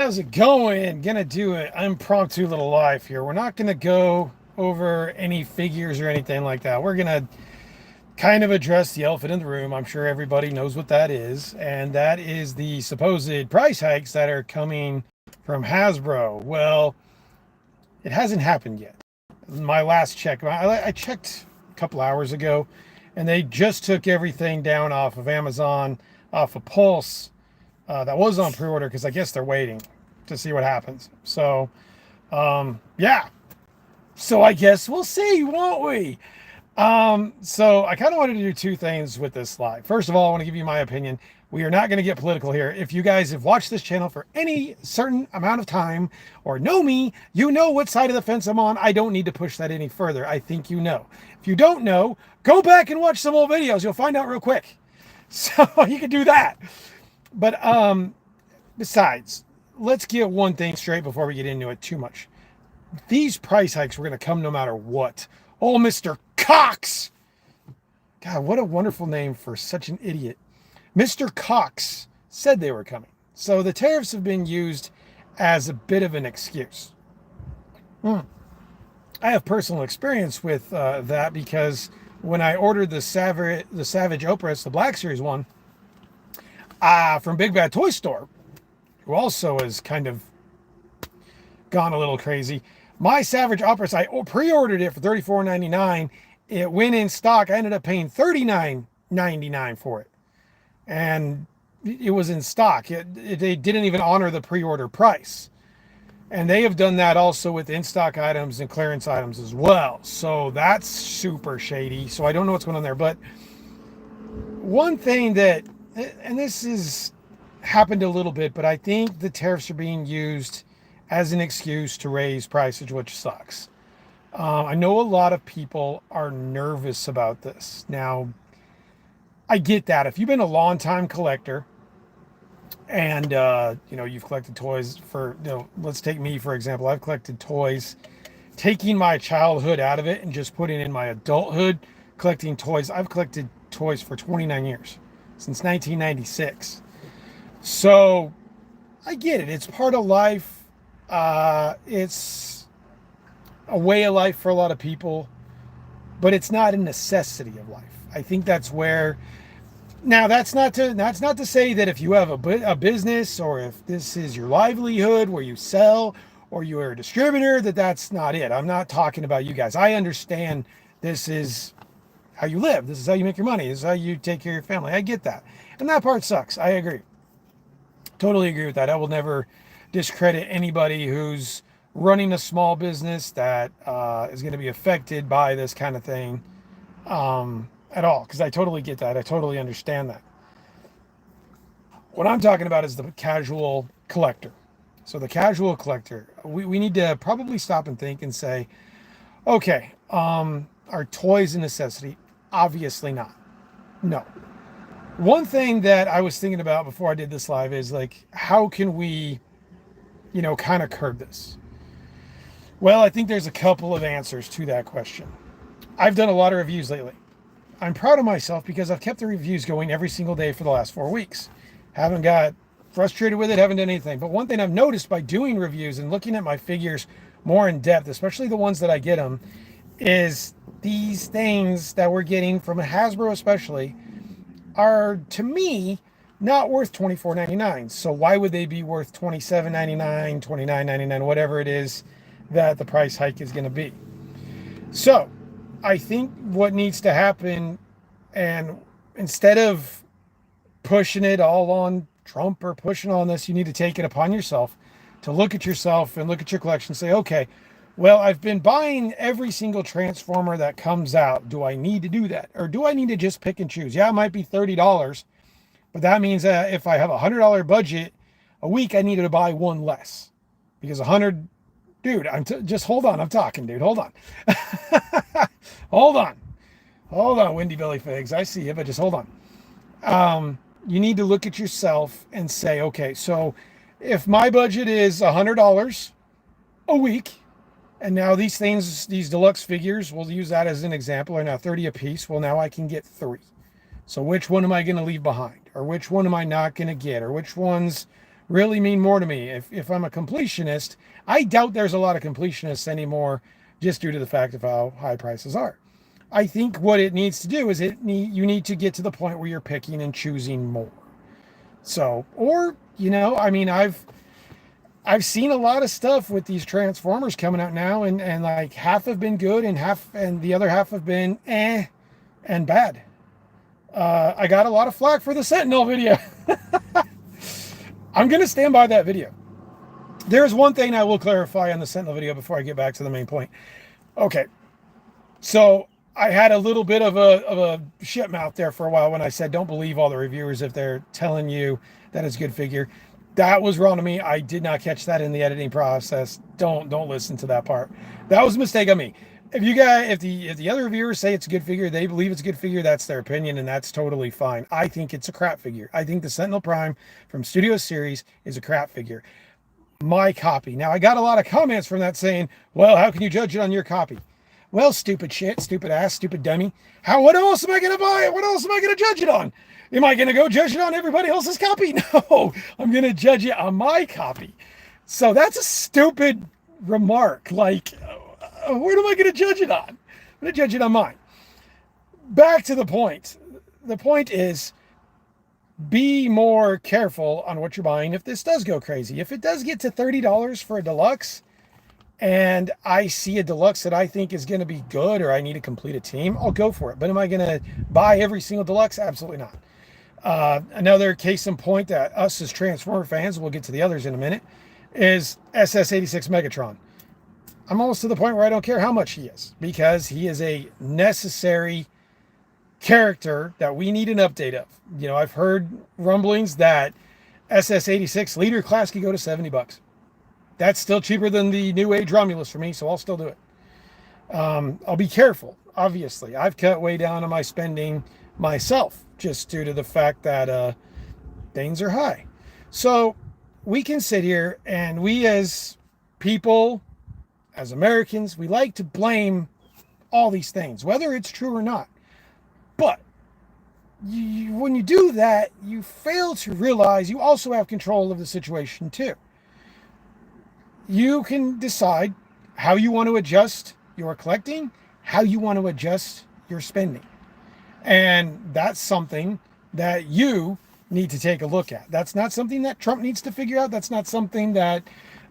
How's it going? Gonna do an impromptu little live here. We're not gonna go over any figures or anything like that. We're gonna kind of address the elephant in the room. I'm sure everybody knows what that is, and that is the supposed price hikes that are coming from Hasbro. Well, it hasn't happened yet. My last check, I checked a couple hours ago, and they just took everything down off of Amazon, off of Pulse. That was on pre-order because I guess they're waiting to see what happens. So, yeah. So I guess we'll see, won't we? So I kind of wanted to do two things with this live. First of all, I want to give you my opinion. We are not going to get political here. If you guys have watched this channel for any certain amount of time or know me, you know what side of the fence I'm on. I don't need to push that any further. I think you know. If you don't know, go back and watch some old videos. You'll find out real quick. So you can do that. But besides, let's get one thing straight before we get into it too much. These price hikes were going to come no matter what. Oh, Mr. Cox. God, what a wonderful name for such an idiot. Mr. Cox said they were coming. So the tariffs have been used as a bit of an excuse. I have personal experience with that because when I ordered the Savage Opress, the Black Series one, from Big Bad Toy Store, who also has kind of gone a little crazy. My Savage Opress, I pre-ordered it for $34.99. It went in stock. I ended up paying $39.99 for it. And it was in stock. They didn't even honor the pre-order price. And they have done that also with in-stock items and clearance items as well. So that's super shady. So I don't know what's going on there. But one thing that, and this has happened a little bit, but I think the tariffs are being used as an excuse to raise prices, which sucks. I know a lot of people are nervous about this. Now, I get that. If you've been a long-time collector and, you've collected toys for, let's take me, for example. I've collected toys, taking my childhood out of it and just putting in my adulthood, collecting toys. I've collected toys for 29 years, since 1996. So I get it. It's part of life. It's a way of life for a lot of people, but it's not a necessity of life. I think that's where, now that's not to say that if you have a business or if this is your livelihood where you sell or you are a distributor, that's not it. I'm not talking about you guys. I understand this is how you live. This is how you make your money. This is how you take care of your family. I get that. And that part sucks. I agree. Totally agree with that. I will never discredit anybody who's running a small business that is going to be affected by this kind of thing at all, because I totally get that. I totally understand that. What I'm talking about is the casual collector. So the casual collector, we need to probably stop and think and say, okay, are toys a necessity? Obviously not. No. One thing that I was thinking about before I did this live is like, how can we, kind of curb this? Well, I think there's a couple of answers to that question. I've done a lot of reviews lately. I'm proud of myself because I've kept the reviews going every single day for the last 4 weeks. Haven't got frustrated with it, haven't done anything. But one thing I've noticed by doing reviews and looking at my figures more in depth, especially the ones that I get them, is these things that we're getting from Hasbro especially are, to me, not worth $24.99. So why would they be worth $27.99, $29.99, whatever it is that the price hike is going to be? So I think what needs to happen, and instead of pushing it all on Trump or pushing on this, you need to take it upon yourself to look at yourself and look at your collection and say, okay, well, I've been buying every single Transformer that comes out. Do I need to do that? Or do I need to just pick and choose? Yeah, it might be $30, but that means that if I have a $100 budget a week, I need to buy one less. Because dude, just hold on. I'm talking, dude. Hold on. Hold on, Windy Belly Figs. I see you, but just hold on. You need to look at yourself and say, okay, so if my budget is $100 a week, and now these deluxe figures, we'll use that as an example, are now 30 a piece. Well, now I can get 3. So which one am I going to leave behind? Or which one am I not going to get? Or which ones really mean more to me. If I'm a completionist, I doubt there's a lot of completionists anymore just due to the fact of how high prices are. I think what it needs to do is you need to get to the point where you're picking and choosing more. So, or, I mean, I've seen a lot of stuff with these Transformers coming out now, and like half have been good and the other half have been and bad. I got a lot of flack for the Sentinel video. I'm going to stand by that video. There's one thing I will clarify on the Sentinel video before I get back to the main point. Okay, so I had a little bit of a shit mouth there for a while when I said don't believe all the reviewers if they're telling you that it's a good figure. That was wrong to me. I did not catch that in the editing process. Don't listen to that part. That was a mistake on me. If the other reviewers say it's a good figure, they believe it's a good figure, that's their opinion, and that's totally fine. I think it's a crap figure. I think the Sentinel Prime from Studio Series is a crap figure. My copy. Now, I got a lot of comments from that saying, well, how can you judge it on your copy? Well, stupid shit, stupid ass, stupid dummy. What else am I going to buy it? What else am I going to judge it on? Am I going to go judge it on everybody else's copy? No, I'm going to judge it on my copy. So that's a stupid remark. Like, where am I going to judge it on? I'm going to judge it on mine. Back to the point. The point is, be more careful on what you're buying if this does go crazy. If it does get to $30 for a deluxe, and I see a deluxe that I think is going to be good, or I need to complete a team, I'll go for it. But am I going to buy every single deluxe? Absolutely not. Another case in point that us as Transformer fans, we'll get to the others in a minute, is SS86 Megatron. I'm almost to the point where I don't care how much he is, because he is a necessary character that we need an update of. I've heard rumblings that SS86 leader class could go to $70. That's still cheaper than the New Age Romulus for me, so I'll still do it. I'll be careful, obviously. I've cut way down on my spending myself, just due to the fact that things are high. So we can sit here, and we as people, as Americans, we like to blame all these things, whether it's true or not. But when you do that, you fail to realize you also have control of the situation too. You can decide how you want to adjust your collecting, how you want to adjust your spending. And that's something that you need to take a look at. That's not something that Trump needs to figure out. That's not something that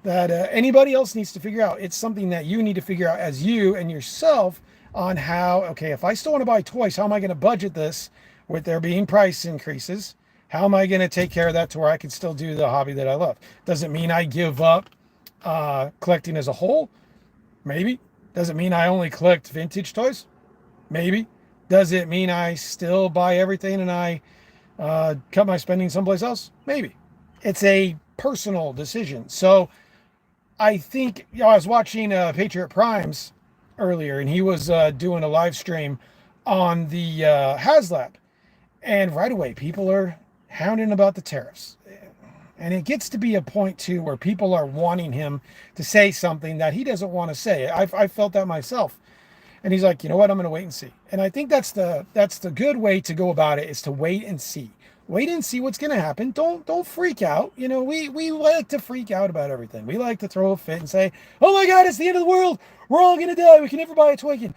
anybody else needs to figure out. It's something that you need to figure out as you and yourself on how, okay, if I still want to buy toys, how am I going to budget this with there being price increases? How am I going to take care of that to where I can still do the hobby that I love? Does it mean I give up collecting as a whole? Maybe. Does it mean I only collect vintage toys? Maybe. Does it mean I still buy everything and I cut my spending someplace else? Maybe. It's a personal decision. So I think, I was watching Patriot Primes earlier, and he was doing a live stream on the HasLab, and right away people are hounding about the tariffs, and it gets to be a point too where people are wanting him to say something that he doesn't want to say. I felt that myself, and he's like, you know what, I'm going to wait and see. And I think that's the good way to go about it, is to wait and see. Wait and see what's going to happen. Don't freak out. We like to freak out about everything. We like to throw a fit and say, oh my God, it's the end of the world. We're all going to die. We can never buy a toy again.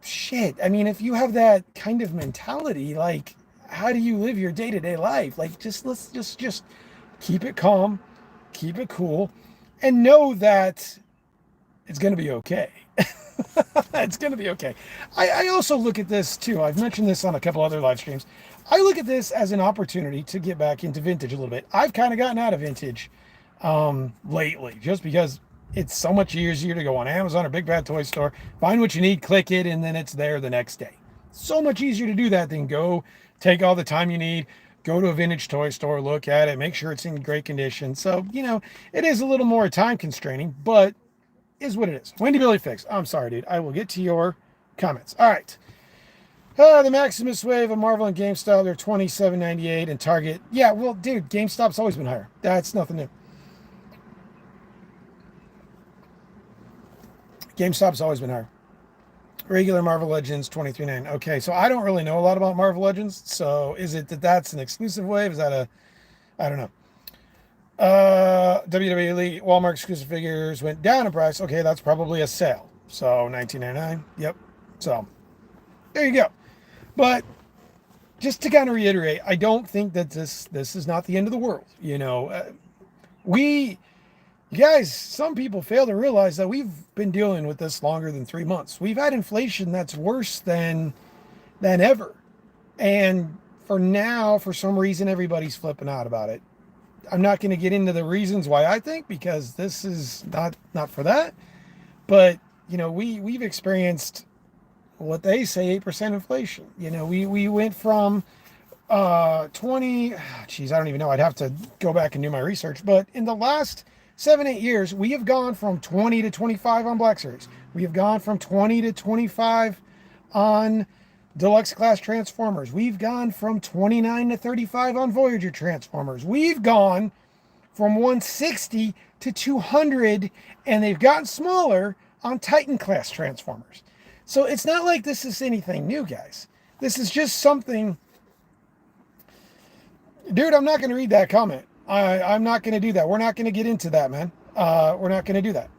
Shit. I mean, if you have that kind of mentality, like, how do you live your day-to-day life? Like, let's just keep it calm, keep it cool, and know that it's going to be okay. It's going to be okay. I also look at this too. I've mentioned this on a couple other live streams. I look at this as an opportunity to get back into vintage a little bit. I've kind of gotten out of vintage lately, just because it's so much easier to go on Amazon or Big Bad Toy Store, find what you need, click it, and then it's there the next day. So much easier to do that than go take all the time you need, go to a vintage toy store, look at it, make sure it's in great condition. So, it is a little more time constraining, but is what it is. Wendy Billy Fix. I'm sorry, dude. I will get to your comments. All right. The Maximus Wave of Marvel and GameStop, they're $27.98, and Target. Yeah, well, dude, GameStop's always been higher. That's nothing new. GameStop's always been higher. Regular Marvel Legends, $23.99. Okay, so I don't really know a lot about Marvel Legends. So is it that's an exclusive wave? Is that I don't know. WWE Elite Walmart exclusive figures went down in price. Okay, that's probably a sale. So 19.99. Yep. So there you go. But just to kind of reiterate, I don't think that this is not the end of the world. We you guys, some people fail to realize that we've been dealing with this longer than 3 months. We've had inflation that's worse than ever. And for now, for some reason, everybody's flipping out about it. I'm not going to get into the reasons why I think, because this is not for that. But we've experienced what they say 8% inflation. We went from 20. Geez, I don't even know. I'd have to go back and do my research. But in the last 7-8 years, we have gone from 20 to 25 on Black Series. We have gone from 20 to 25 on Deluxe Class Transformers. We've gone from 29 to 35 on Voyager Transformers. We've gone from 160 to 200, and they've gotten smaller on Titan Class Transformers. So it's not like this is anything new, guys. This is just something. Dude, I'm not going to read that comment. I'm not going to do that. We're not going to get into that, man. We're not going to do that.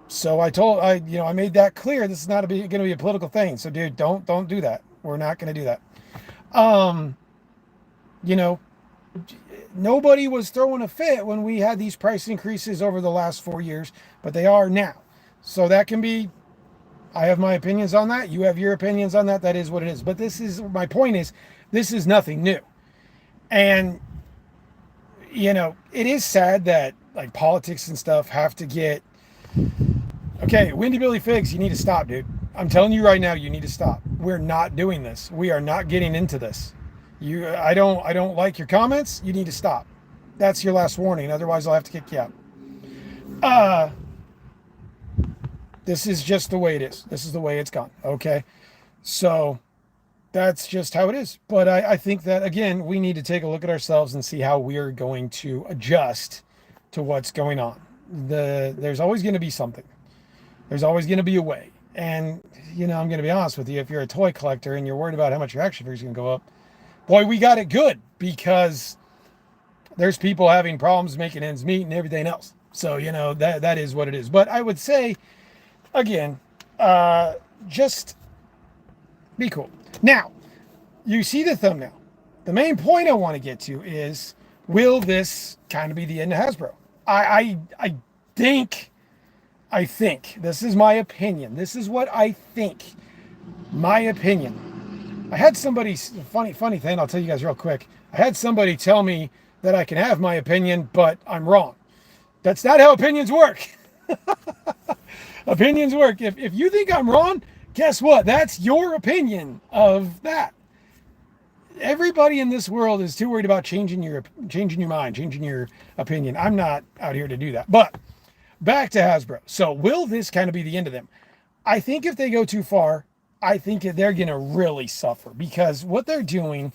So I made that clear. This is not going to be a political thing. So, dude, don't do that. We're not going to do that. Nobody was throwing a fit when we had these price increases over the last 4 years, but they are now. So that can be, I have my opinions on that. You have your opinions on that. That is what it is. But my point is, this is nothing new. And, it is sad that like politics and stuff have to get, okay, Windy Billy Figs, you need to stop, dude. I'm telling you right now, you need to stop. We're not doing this. We are not getting into this. I don't like your comments. You need to stop. That's your last warning. Otherwise, I'll have to kick you out. This is just the way it is. This is the way it's gone. Okay. So that's just how it is. But I think that, again, we need to take a look at ourselves and see how we're going to adjust to what's going on. There's always going to be something. There's always going to be a way. And, I'm going to be honest with you. If you're a toy collector and you're worried about how much your action figures are going to go up, boy, we got it good, because there's people having problems making ends meet and everything else. So, that is what it is. But I would say, again, just be cool. Now, you see the thumbnail. The main point I want to get to is, will this kind of be the end of Hasbro? I think, this is my opinion. This is what I think. My opinion. I had somebody, funny thing, I'll tell you guys real quick. I had somebody tell me that I can have my opinion, but I'm wrong. That's not how opinions work. Opinions work. If you think I'm wrong, guess what? That's your opinion of that. Everybody in this world is too worried about changing your mind, changing your opinion. I'm not out here to do that. But back to Hasbro. So will this kind of be the end of them? I think if they go too far, I think they're going to really suffer, because what they're doing,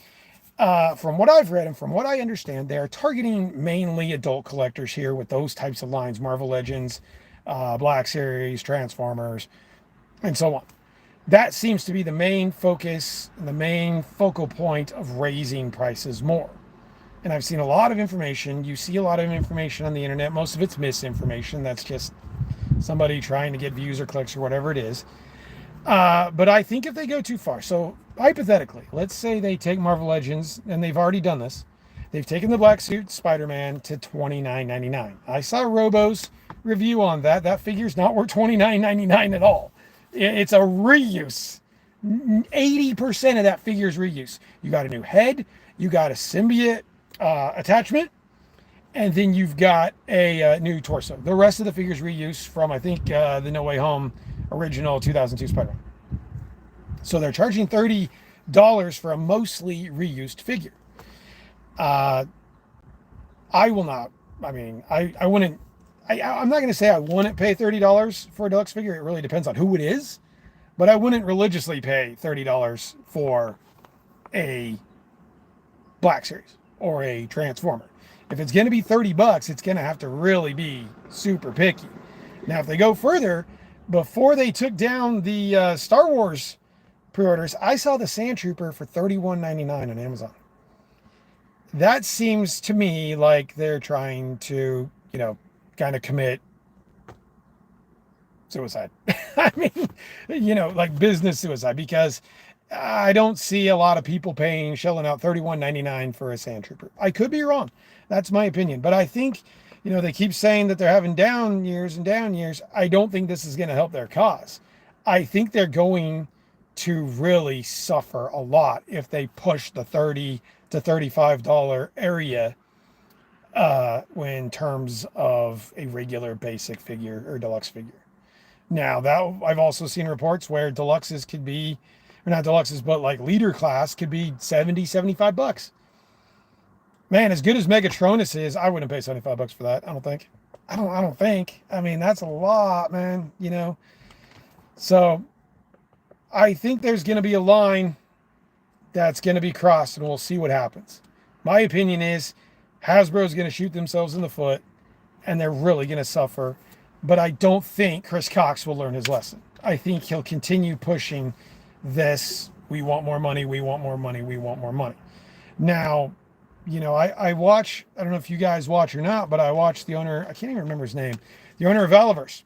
from what I've read and from what I understand, they're targeting mainly adult collectors here with those types of lines, Marvel Legends, Black Series, Transformers, and so on. That seems to be the main focus, the main focal point of raising prices more. And I've seen a lot of information. You see a lot of information on the internet. Most of it's misinformation. That's just somebody trying to get views or clicks or whatever it is. But I think if they go too far, so hypothetically, let's say they take Marvel Legends, and they've already done this. They've taken the black suit Spider-Man to $29.99. I saw Robo's review on that. That figure's not worth $29.99 at all. It's a reuse. 80% of that figure is reuse. You got a new head, you got a symbiote attachment, and then you've got a new torso. The rest of the figures reuse from, I think, the No Way Home original 2002 Spider-Man. So they're charging $30 for a mostly reused figure. I will not. I mean, I wouldn't. I'm not going to say I wouldn't pay $30 for a deluxe figure. It really depends on who it is. But I wouldn't religiously pay $30 for a Black Series or a Transformer. If it's going to be $30, it's going to have to really be super picky. Now, if they go further, before they took down the Star Wars pre-orders, I saw the Sand Trooper for $31.99 on Amazon. that seems to me like they're trying to, kind of commit suicide. I mean, like business suicide, because I don't see a lot of people shelling out $31.99 for a sand trooper. I could be wrong. That's my opinion. But I think, they keep saying that they're having down years and down years. I don't think this is going to help their cause. I think they're going to really suffer a lot if they push the $30 to $35 area in terms of a regular basic figure or deluxe figure. Now, that I've also seen reports where deluxes could be, or not deluxes, but like leader class could be 70, $75. Man, as good as Megatronus is, I wouldn't pay $75 for that. I don't think. I don't think. I mean, that's a lot, man, So I think there's going to be a line that's going to be crossed, and we'll see what happens. My opinion is Hasbro's going to shoot themselves in the foot, and they're really going to suffer. But I don't think Chris Cox will learn his lesson. I think he'll continue pushing this. We want more money. We want more money. We want more money. Now, I watch, I don't know if you guys watch or not, but I watch the owner, I can't even remember his name, the owner of Valaverse.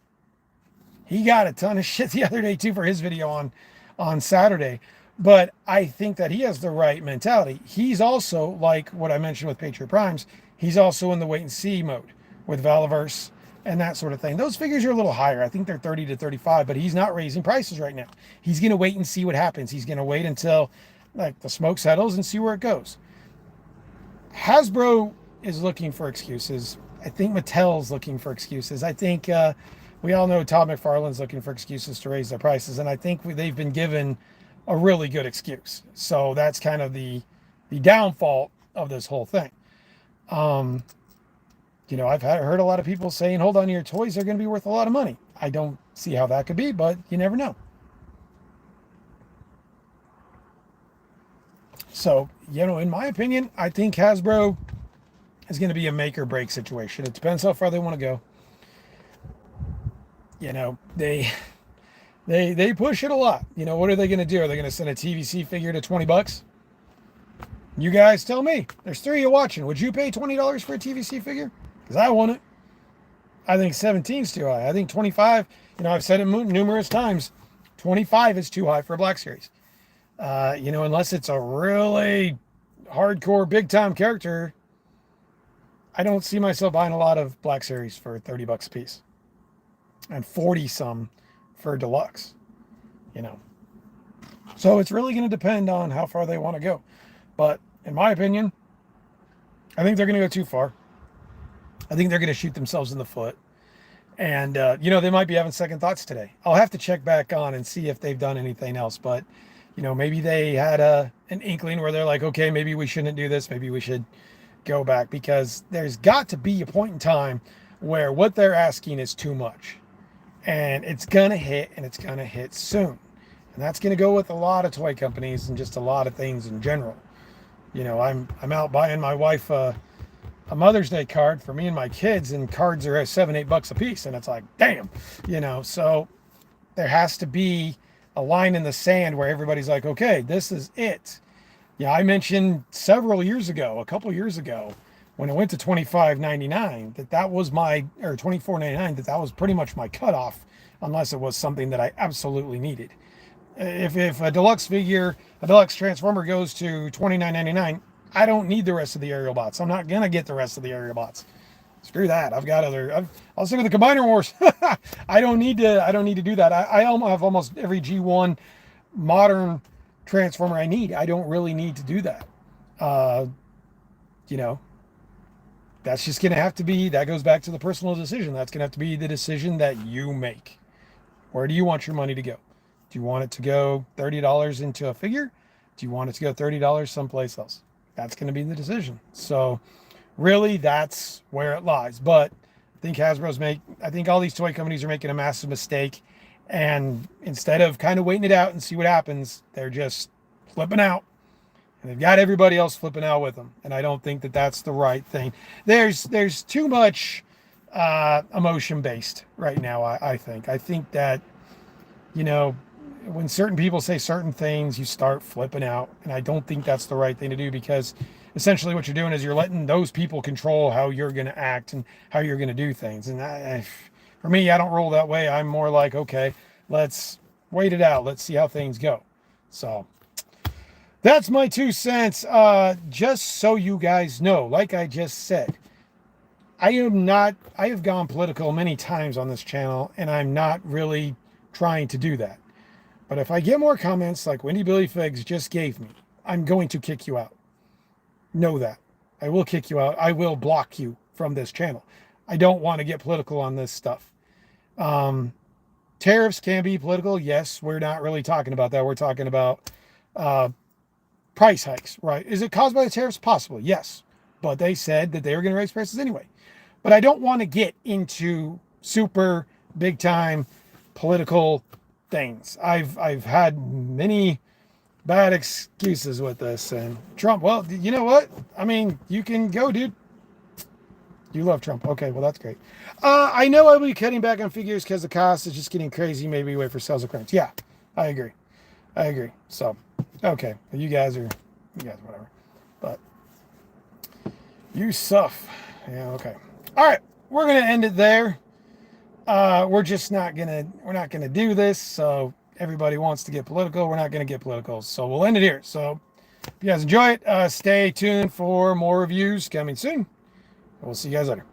He got a ton of shit the other day too for his video on Saturday. But I think that he has the right mentality. He's also, like what I mentioned with Patriot Primes, he's also in the wait and see mode with Valaverse and that sort of thing. Those figures are a little higher. I think they're 30 to 35, but he's not raising prices right now. He's going to wait and see what happens. He's going to wait until like the smoke settles and see where it goes. Hasbro is looking for excuses. I think Mattel's looking for excuses. I think we all know Todd McFarlane's looking for excuses to raise their prices, and I think they've been given a really good excuse. So that's kind of the downfall of this whole thing. I've heard a lot of people saying, hold on, your toys are going to be worth a lot of money. I don't see how that could be, but you never know. So, in my opinion, I think Hasbro is going to be a make or break situation. It depends how far they want to go. They push it a lot. What are they going to do? Are they going to send a TVC figure to $20? You guys tell me. There's 3 of you watching. Would you pay $20 for a TVC figure? Because I want it. I think 17 is too high. I think 25, I've said it numerous times, 25 is too high for a Black Series. Unless it's a really hardcore big time character, I don't see myself buying a lot of Black Series for $30 a piece and 40 some for deluxe, So it's really going to depend on how far they want to go. But in my opinion, I think they're going to go too far. I think they're going to shoot themselves in the foot. And, they might be having second thoughts today. I'll have to check back on and see if they've done anything else. But, maybe they had an inkling where they're like, okay, maybe we shouldn't do this. Maybe we should go back, because there's got to be a point in time where what they're asking is too much. And it's going to hit, and it's going to hit soon. And that's going to go with a lot of toy companies and just a lot of things in general. I'm out buying my wife a Mother's Day card for me and my kids, and cards are at $7-8 a piece, and it's like, damn, so there has to be a line in the sand where everybody's like, okay, this is it. I mentioned a couple years ago, when it went to $25.99, that was my, or $24.99, that was pretty much my cutoff, unless it was something that I absolutely needed. If a deluxe Transformer goes to $29.99, I don't need the rest of the aerial bots. I'm not gonna get the rest of the aerial bots. Screw that. I'll stick with the Combiner Wars. I don't need to do that. I have almost every G1 modern Transformer I need. I don't really need to do that. That's just gonna have to be, that goes back to the personal decision. That's gonna have to be the decision that you make. Where do you want your money to go? Do you want it to go $30 into a figure? Do you want it to go $30 someplace else? That's going to be the decision. So really, that's where it lies. But I think all these toy companies are making a massive mistake. And instead of kind of waiting it out and see what happens, they're just flipping out. And they've got everybody else flipping out with them. And I don't think that that's the right thing. There's too much emotion based right now, I think. I think that, when certain people say certain things, you start flipping out. And I don't think that's the right thing to do, because essentially what you're doing is you're letting those people control how you're going to act and how you're going to do things. And for me, I don't roll that way. I'm more like, okay, let's wait it out. Let's see how things go. So that's my 2 cents. Just so you guys know, like I just said, I have gone political many times on this channel, and I'm not really trying to do that. But if I get more comments like Windy Billy Figs just gave me, I'm going to kick you out. Know that. I will kick you out. I will block you from this channel. I don't want to get political on this stuff. Tariffs can be political. Yes, we're not really talking about that. We're talking about price hikes, right? Is it caused by the tariffs? Possibly, yes. But they said that they were going to raise prices anyway. But I don't want to get into super big time political things. I've had many bad excuses with this. And Trump, well, you know what? I mean, you can go, dude. You love Trump. Okay, well, that's great. I know I'll be cutting back on figures because the cost is just getting crazy. Maybe wait for sales occurrence. Yeah, I agree. So, okay. You guys, whatever. But you suff. Yeah, okay. All right. We're going to end it there. We're not going to do this. So everybody wants to get political. We're not going to get political. So we'll end it here. So if you guys enjoy it, stay tuned for more reviews coming soon. We'll see you guys later.